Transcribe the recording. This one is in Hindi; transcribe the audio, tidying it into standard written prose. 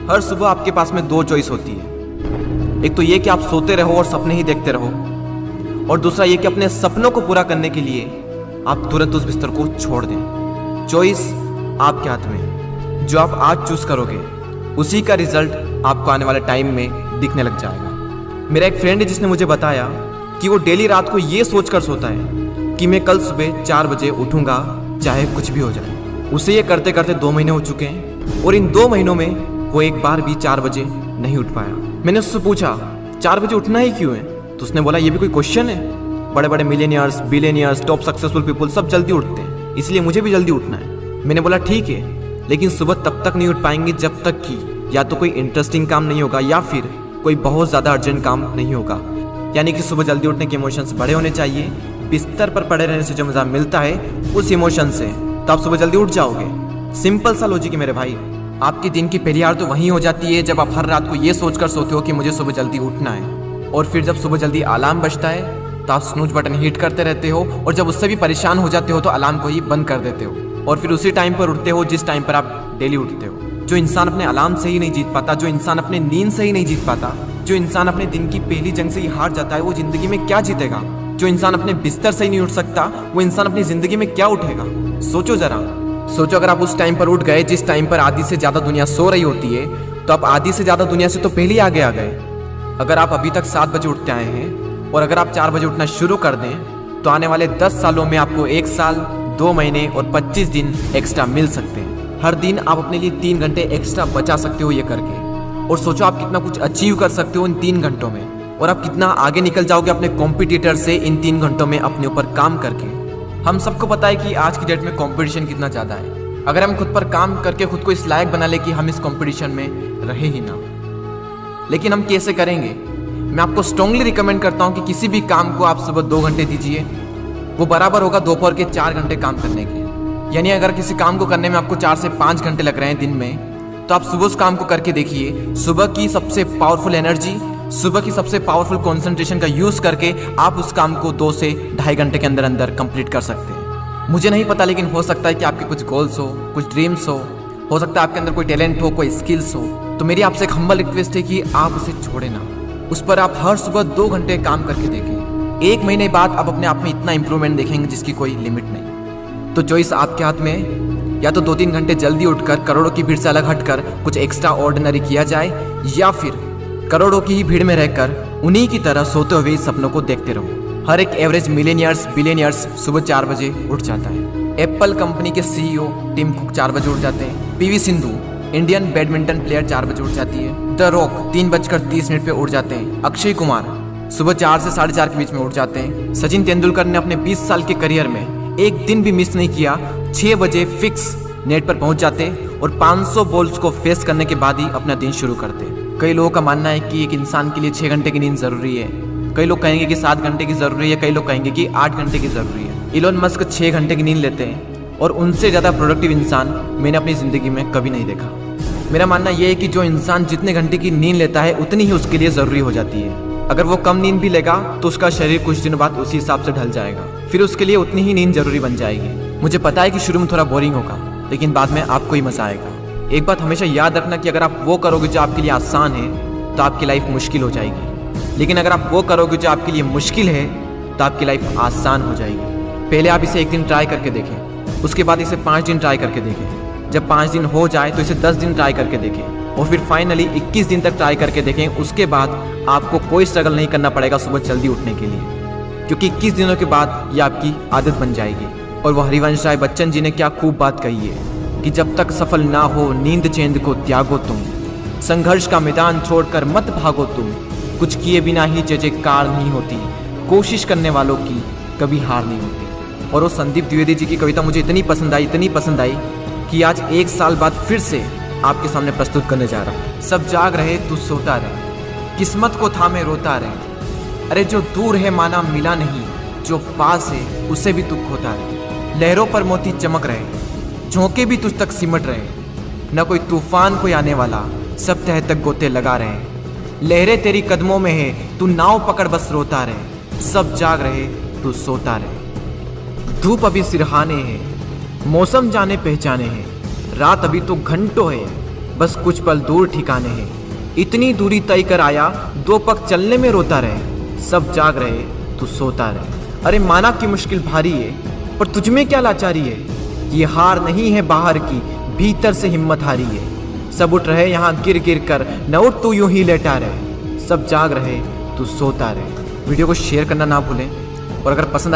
हर सुबह आपके पास में दो चॉइस होती है। एक तो ये कि आप सोते रहो और सपने ही देखते रहो, और दूसरा ये कि अपने सपनों को पूरा करने के लिए आप तुरंत उस बिस्तर को छोड़ दें। चॉइस आपके हाथ में है। जो आप आज चूज करोगे उसी का रिजल्ट आपको आने वाले टाइम में दिखने लग जाएगा। मेरा एक फ्रेंड है जिसने मुझे बताया कि वो डेली रात को ये सोच कर सोता है कि मैं कल सुबह 4 बजे उठूंगा चाहे कुछ भी हो जाए। उसे ये करते करते 2 महीने हो चुके हैं और इन 2 महीनों में वो एक बार भी 4 बजे नहीं उठ पाया। मैंने उससे पूछा 4 बजे उठना ही क्यों है, तो उसने बोला ये भी कोई क्वेश्चन है। बड़े बड़े millionaires, billionaires, top successful people सब जल्दी उठते हैं, इसलिए मुझे भी जल्दी उठना है। मैंने बोला ठीक है, लेकिन सुबह तब तक नहीं उठ पाएंगे जब तक कि या तो कोई इंटरेस्टिंग काम नहीं होगा या फिर कोई बहुत ज़्यादा अर्जेंट काम नहीं होगा। यानी कि सुबह जल्दी उठने के इमोशंस बड़े होने चाहिए। बिस्तर पर पड़े रहने से जो मज़ा मिलता है उस इमोशन से, तो आप सुबह जल्दी उठ जाओगे। सिंपल सा लॉजिक है मेरे भाई। आपकी दिन की पहली हार तो वहीं हो जाती है जब आप हर रात को ये सोचकर सोते हो कि मुझे सुबह जल्दी उठना है, और फिर जब सुबह जल्दी अलार्म बजता है तो आप स्नूज बटन हिट करते रहते हो, और जब उससे भी परेशान हो जाते हो तो अलार्म को ही बंद कर देते हो, और फिर उसी टाइम पर उठते हो जिस टाइम पर आप डेली उठते हो। जो इंसान अपने अलार्म से ही नहीं जीत पाता, जो इंसान अपने नींद से ही नहीं जीत पाता, जो इंसान अपने दिन की पहली जंग से ही हार जाता है, वो जिंदगी में क्या जीतेगा। जो इंसान अपने बिस्तर से ही नहीं उठ सकता, वो इंसान अपनी जिंदगी में क्या उठेगा। सोचो जरा, सोचो अगर आप उस टाइम पर उठ गए जिस टाइम पर आधी से ज़्यादा दुनिया सो रही होती है, तो आप आधी से ज़्यादा दुनिया से तो पहले ही आगे आ गए। अगर आप अभी तक 7 बजे उठते आए हैं और अगर आप 4 बजे उठना शुरू कर दें तो आने वाले 10 सालों में आपको 1 साल, 2 महीने और 25 दिन एक्स्ट्रा मिल सकते हैं। हर दिन आप अपने लिए 3 घंटे एक्स्ट्रा बचा सकते हो ये करके, और सोचो आप कितना कुछ अचीव कर सकते हो इन 3 घंटों में, और आप कितना आगे निकल जाओगे अपने कॉम्पिटिटर से इन 3 घंटों में अपने ऊपर काम करके। हम सबको पता है कि आज की डेट में कंपटीशन कितना ज़्यादा है। अगर हम खुद पर काम करके खुद को इस लायक बना ले कि हम इस कंपटीशन में रहे ही ना, लेकिन हम कैसे करेंगे? मैं आपको स्ट्रांगली रिकमेंड करता हूं कि किसी भी काम को आप सुबह 2 घंटे दीजिए, वो बराबर होगा दोपहर के 4 घंटे काम करने के। यानी अगर किसी काम को करने में आपको 4 से 5 घंटे लग रहे हैं दिन में, तो आप सुबह उस काम को करके देखिए। सुबह की सबसे पावरफुल एनर्जी, सुबह की सबसे पावरफुल कंसंट्रेशन का यूज़ करके आप उस काम को 2 से ढाई घंटे के अंदर अंदर कंप्लीट कर सकते हैं। मुझे नहीं पता, लेकिन हो सकता है कि आपके कुछ गोल्स हो, कुछ ड्रीम्स हो सकता है आपके अंदर कोई टैलेंट हो, कोई स्किल्स हो, तो मेरी आपसे एक हम्बल रिक्वेस्ट है कि आप उसे छोड़े ना। उस पर आप हर सुबह 2 घंटे काम करके देखें। 1 महीने बाद आप अपने आप में इतना इंप्रूवमेंट देखेंगे जिसकी कोई लिमिट नहीं। तो चॉइस आपके हाथ में है, या तो 2-3 घंटे जल्दी उठकर करोड़ों की भीड़ से अलग हटकर कुछ एक्स्ट्रा ऑर्डिनरी किया जाए, या फिर करोड़ों की ही भीड़ में रहकर उन्हीं की तरह सोते हुए सपनों को देखते रहो। हर एक एवरेज मिलियनियर्स, बिलियनियर्स सुबह 4 बजे उठ जाता है। एप्पल कंपनी के CEO टिम कुक 4 बजे उठ जाते हैं। PV Sindhu Indian badminton player 4 बजे उठ जाती है। द रॉक 3:30 पे उठ जाते हैं। अक्षय कुमार सुबह 4 से 4:30 के बीच में उठ जाते हैं। सचिन तेंदुलकर ने अपने 20 साल के करियर में एक दिन भी मिस नहीं किया। 6 बजे फिक्स नेट पर पहुंच जाते और 500 बॉल्स को फेस करने के बाद ही अपना दिन शुरू करते। कई लोगों का मानना है कि एक इंसान के लिए 6 घंटे की नींद जरूरी है, कई लोग कहेंगे कि 7 घंटे की जरूरी है, कई लोग कहेंगे कि 8 घंटे की जरूरी है। इलोन मस्क 6 घंटे की नींद लेते हैं, और उनसे ज़्यादा प्रोडक्टिव इंसान मैंने अपनी ज़िंदगी में कभी नहीं देखा। मेरा मानना यह है कि जो इंसान जितने घंटे की नींद लेता है उतनी ही उसके लिए ज़रूरी हो जाती है। अगर वो कम नींद भी लेगा तो उसका शरीर कुछ दिनों बाद उसी हिसाब से ढल जाएगा, फिर उसके लिए उतनी ही नींद जरूरी बन जाएगी। मुझे पता है कि शुरू में थोड़ा बोरिंग होगा, लेकिन बाद में आपको ही मज़ा आएगा। एक बात हमेशा याद रखना कि अगर आप वो करोगे जो आपके लिए आसान है तो आपकी लाइफ मुश्किल हो जाएगी, लेकिन अगर आप वो करोगे जो आपके लिए मुश्किल है तो आपकी लाइफ आसान हो जाएगी। पहले आप इसे 1 दिन ट्राई करके देखें, उसके बाद इसे 5 दिन ट्राई करके देखें। जब 5 दिन हो जाए तो इसे 10 दिन ट्राई करके देखें, और फिर फाइनली 21 दिन तक ट्राई करके देखें। उसके बाद आपको कोई स्ट्रगल नहीं करना पड़ेगा सुबह जल्दी उठने के लिए, क्योंकि 21 दिनों के बाद ये आपकी आदत बन जाएगी। और वो हरिवंश राय बच्चन जी ने क्या खूब बात कही है कि जब तक सफल ना हो नींद चैन को त्यागो तुम, संघर्ष का मैदान छोड़कर मत भागो तुम, कुछ किए बिना ही जय जयकार नहीं होती, कोशिश करने वालों की कभी हार नहीं होती। और वो संदीप द्विवेदी जी की कविता मुझे इतनी पसंद आई कि आज 1 साल बाद फिर से आपके सामने प्रस्तुत करने जा रहा हूँ। सब जाग रहे तू सोता रहे, किस्मत को थामे रोता रहे, अरे जो दूर है माना मिला नहीं, जो पास है उसे भी तू खोता रहे। लहरों पर मोती चमक रहे, झोंके भी तुझ तक सिमट रहे, न कोई तूफान कोई आने वाला, सब तह तक गोते लगा रहे। लहरें तेरी कदमों में है, तू नाव पकड़ बस रोता रहे, सब जाग रहे तू सोता रहे। धूप अभी सिरहाने है, मौसम जाने पहचाने हैं, रात अभी तो घंटों है, बस कुछ पल दूर ठिकाने हैं। इतनी दूरी तय कर आया, 2 पग चलने में रोता रहे। सब जाग रहे, तू सोता रहे। अरे माना कि मुश्किल भारी है, पर तुझमें क्या लाचारी है। ये हार नहीं है बाहर की, भीतर से हिम्मत हारी है। सब उठ रहे यहाँ गिर गिर कर, न उठ तू यूं ही लेटा रहे। सब जाग रहे, तू सोता रहे। वीडियो को शेयर करना ना भूलें, और अगर पसंद